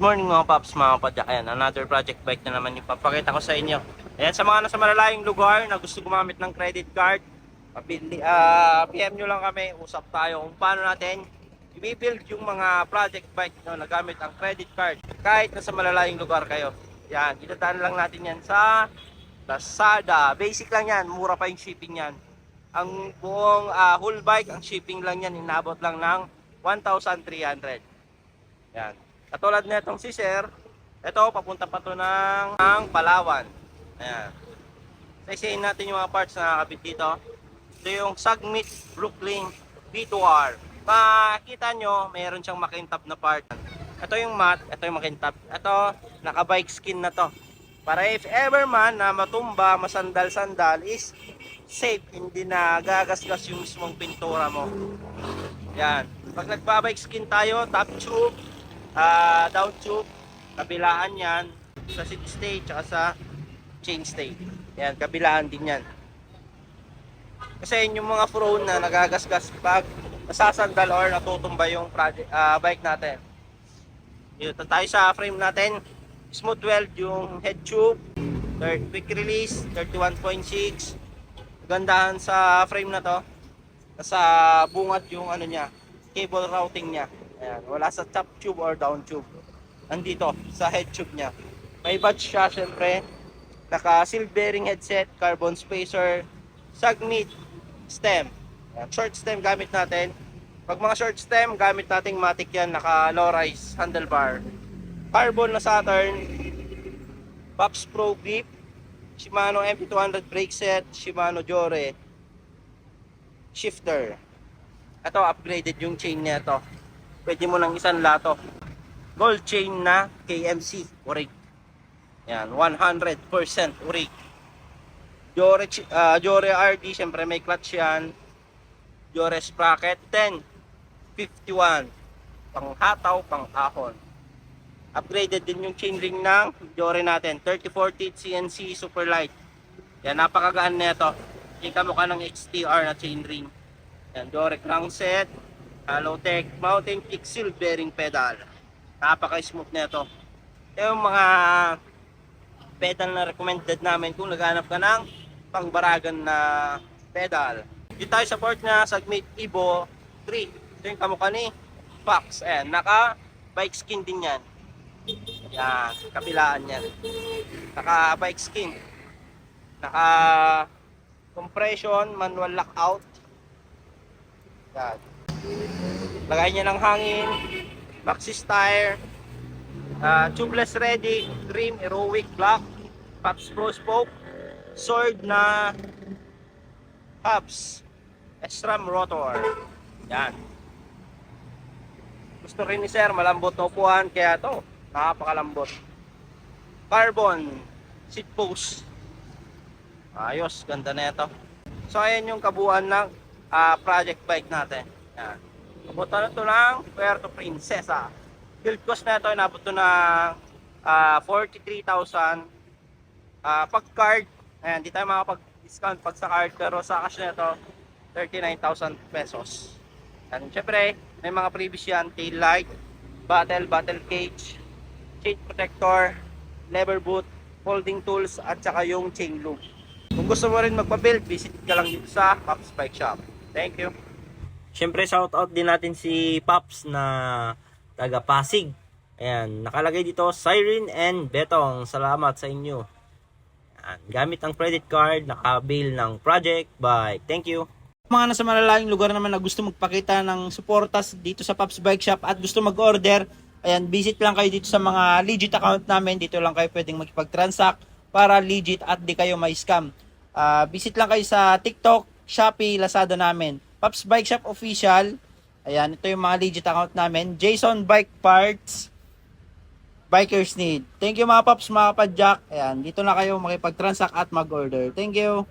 Good morning mga paps, mga kapadyak. Ayan, another project bike na naman yung papakita ko sa inyo. Ayan, sa mga nasa malalayong lugar na gusto gumamit ng credit card, PM nyo lang kami, usap tayo kung paano natin i-build yung mga project bike no, na gamit ang credit card kahit nasa malalayong lugar kayo. Yan, idadaan lang natin yan sa Lazada. Basic lang yan, mura pa yung shipping yan. Ang buong whole bike, ang shipping lang yan, inabot lang ng 1,300. Yan. Katulad na itong si Sir, ito papunta pa to ng Palawan. Ayan. Isa-isahin natin yung mga parts na nakakabit dito. Ito yung Sagmit Brooklyn B2R. Makita nyo, mayroon siyang makintab na part. Ito yung mat, ito yung makintab. Ito, naka-bike skin na to. Para if ever man na matumba, masandal-sandal is safe, hindi na gagasgas yung mismong pintura mo. Yan. Pag nagpa-bike skin tayo, top tube, down tube, kabilaan yan sa seat stay tsaka sa chain stay. Yan, kabilaan din yan. Kasi yun yung mga prone na nagagasgas pag nasasandal or natutumba yung bike natin. Dito tayo sa frame natin. Smooth weld yung head tube, quick release 31.6. Gandahan sa frame na to. Nasa bungad yung ano niya, cable routing niya. Ayan, wala sa top tube or down tube. Nandito sa head tube niya. May badge siya syempre. Naka seal bearing headset, carbon spacer, Sagmit stem. Ayan, short stem gamit natin. Pag mga short stem, gamit nating matic yan. Naka low rise handlebar. Carbon na Saturn. Pops Pro grip. Shimano MP200 brake set. Shimano Jore shifter. Ito upgraded yung chain niya to. Pwede mo lang isang lato. Gold chain na KMC orig. Yan, 100% orig. Jore RD, syempre may clutch yan. Jore sprocket 1051. Panghataw, pang-ahon. Upgraded din yung chain ring ng Jore natin. 3040 CNC super light. Yan, napakagaan na ito. Ika mo ka ng XTR na chain ring. Yan, Jore crankset. Halotech mountain kick seal bearing pedal. Napaka-smooth nito. Yung mga pedal na recommended namin kung naghanap ka ng pangbaragan na pedal. Dito tayo sa port na Sagmit Evo 3. Ito yung kamukha ni Fox. Ayan, naka bike skin din yan. Yan, kabilaan yan. Naka bike skin. Naka compression, manual lockout. Yan. Lagay niya ng hangin, Maxxis tire, tubeless ready, trim, heroic block, Pops Pro spoke, sword na hubs, SRAM rotor. Yan. Gusto rin ni Sir, malambot na upuan, kaya to napakalambot. Carbon seat post. Ayos, ganda na ito. So ayan yung kabuuan ng project bike natin. Yan. Pupunta na ito ng Puerto Princesa. Build cost na ito, inabot ito ng 43,000. Pag card, ayan, di tayo makapag-discount pag sa card, pero sa cash na ito, 39,000 pesos. And syempre, may mga previous yan, tail light, battle cage, chain protector, lever boot, folding tools, at saka yung chain loop. Kung gusto mo rin magpa-build, visit ka lang dito sa Pops Bike Shop. Thank you. Siyempre, shoutout din natin si Pops na taga Pasig. Ayan, nakalagay dito, Siren and Betong. Salamat sa inyo. Ayan, gamit ang credit card, naka-avail ng project bike. Thank you. Mga nasa malalayong lugar naman na gusto magpakita ng suportas dito sa Pops Bike Shop at gusto mag-order, ayan, visit lang kayo dito sa mga legit account namin. Dito lang kayo pwedeng makipag-transact para legit at di kayo may scam. Visit lang kayo sa TikTok, Shopee, Lazada namin. Pops Bike Shop Official. Ayan, ito yung mga legit account namin. Jason Bike Parts. Bikers Need. Thank you mga Pops, mga kapadyak. Ayan, dito na kayo makipag-transact at mag-order. Thank you.